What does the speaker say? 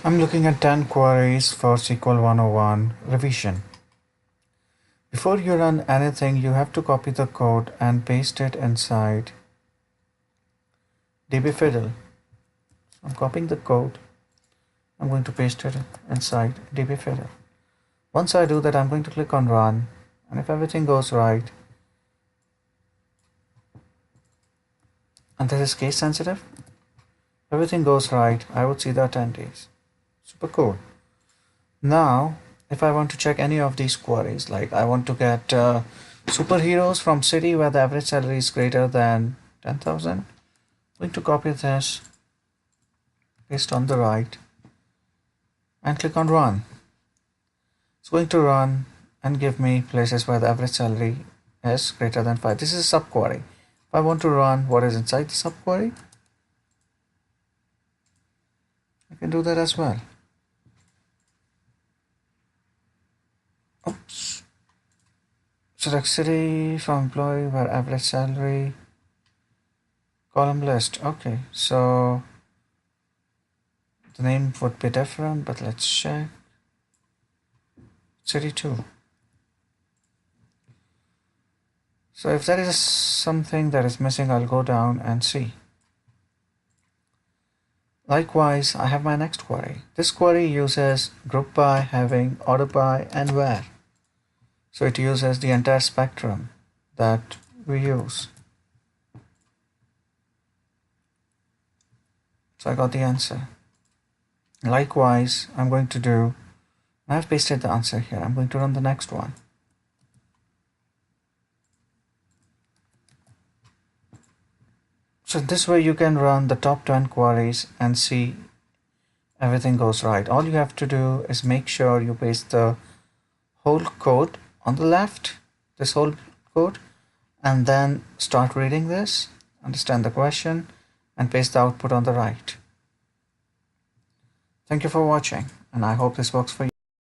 I'm looking at 10 queries for SQL 101 revision. Before you run anything, you have to copy the code and paste it inside dbfiddle. I'm copying the code. I'm going to paste it inside dbfiddle. Once I do that, I'm going to click on run, and if everything goes right, and this is case sensitive, everything goes right, I would see the attendees. Super cool. Now, if I want to check any of these queries, like I want to get superheroes from city where the average salary is greater than 10,000, I'm going to copy this, paste on the right, and click on run. It's going to run and give me places where the average salary is greater than 5. This is a subquery. If I want to run what is inside the subquery, I can do that as well. Oops. Select city from employee where average salary, column list. Okay, so the name would be different, but let's check. City 2. So if there is something that is missing, I'll go down and see. Likewise, I have my next query. This query uses group by, having, order by, and where. So it uses the entire spectrum that we use. So I got the answer. Likewise, I'm going to do, I've pasted the answer here. I'm going to run the next one. So this way you can run the top 10 queries and see everything goes right. All you have to do is make sure you paste the whole code on the left, this whole code, and then start reading this, understand the question, and paste the output on the right. Thank you for watching, and I hope this works for you.